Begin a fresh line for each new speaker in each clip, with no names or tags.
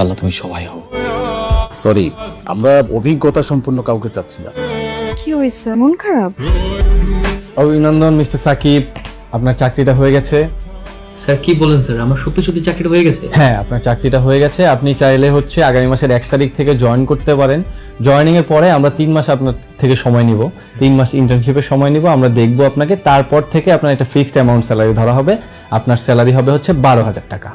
আল্লাহ তুমি সবাই হও। সরি, আমরা অভিজ্ঞতা সম্পন্ন কাউকে চাচ্ছি না।
কি হয়েছে, মন খারাপ?
অভিনন্দন মিস্টার সাকিব, আপনার চাকরিটা হয়ে গেছে।
স্যার কি বলেন স্যার, আমার সত্যি সত্যি চাকরিটা হয়ে গেছে?
হ্যাঁ, আপনার চাকরিটা হয়ে গেছে। আপনি চাইলে আগামী মাসের 1 তারিখ থেকে জয়েন করতে পারেন। জয়েনিং এর পরে আমরা 3 মাস আপনার থেকে সময় নিব, 3 মাস ইন্টার্নশিপের সময় নিব, আমরা দেখব আপনাকে। তারপর থেকে আপনার একটা ফিক্সড অ্যামাউন্ট স্যালারি ধরা হবে। আপনার স্যালারি হবে 12,000 টাকা।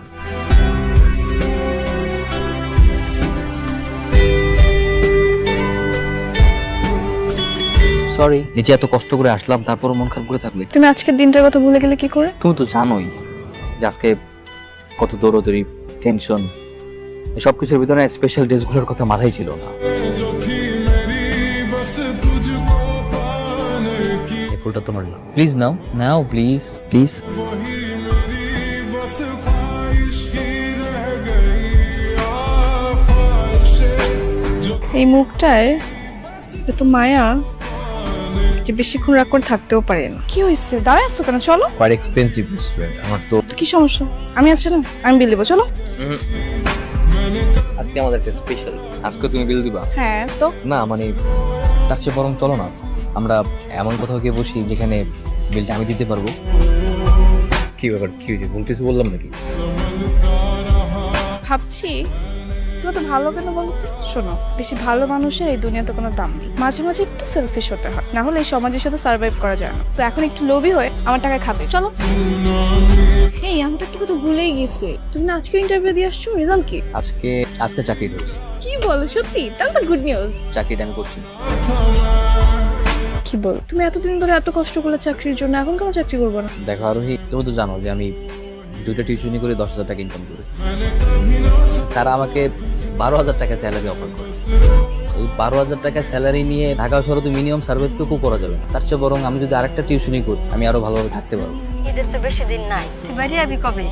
সরি, নিজে এত কষ্ট করে আসলাম, তারপর মন খারাপ করে থাকবে।
তুমি আজকের দিনটার কথা ভুলে গেলে কি করে?
তুমি তো জানোই যে আজকে কত দৌড়দৌড়ি, টেনশন, সব কিছুর ভিতরে স্পেশাল ডেজগুলোর কথা মাথায় ছিল না। এই ফুলটা তোমার না, please now now, please please.
এই মুখটায় এত মায়া যে বেশিক্ষণ রাগ করে থাকতেও পারে না। কি হয়েছে, দাঁড়ায় আসছো কেন? চলো।
কোয়াইট এক্সপেন্সিভ রেস্টুরেন্ট, আমার তো।
কি সমস্যা? আমি আছি না, আমি বিল দেবো, চলো।
আজকে আমাদের একটা স্পেশাল। আজকে তুমি বিল দিবা?
হ্যাঁ তো।
না মানে, তার চেয়ে বরং চলো না আমরা এমন কোথাও গিয়ে বসি যেখানে বিলটা আমি দিতে পারবো। কি ব্যাপার, কি হয়েছে? ভুল কিছু বললাম নাকি?
ভাবছি তুমি তো ভালো কেন বলো তো? শোনো, বেশি ভালো মানুষের এই দুনিয়াতে কোনো দাম নেই। মাঝে মাঝে একটু সেলফিশ হতে হয়, না হলে এই সমাজের সাথে সার্ভাইভ করা যায় না। তো এখন একটু লোভী হয়ে আমার টাকায় খাবে, চলো। হেই, আমি তো একটা কথা ভুলেই গেছি। তুমি না আজকে ইন্টারভিউ দিয়ে আসছো, রেজাল্ট কি?
আজকে চাকরি হয়েছে।
কি বলো, সত্যি? তাহলে তো গুড নিউজ।
চাকরিটা আমি করছি।
কি বল, তুমি এতদিন ধরে এত কষ্ট করলে চাকরির জন্য, এখন কেন চাকরি করবো না?
দেখো আরোহী, তুমি তো জানো যে আমি 2টা টিউশনি করে 10,000 টাকা ইনকাম করি। তারা আমাকে 12,000 টাকা স্যালারি অফার করে। ওই 12,000 টাকা স্যালারি নিয়ে ঢাকা শহরে তো মিনিমাম সার্ভাইভটুকু করা যাবে না। তার চেয়ে বরং আমি যদি আরেকটা টিউশনি করি, আমি আরো ভালোভাবে থাকতে পারবো।
এদের তো বেশি দিন নাই, তুই বাড়ি আবি কবে?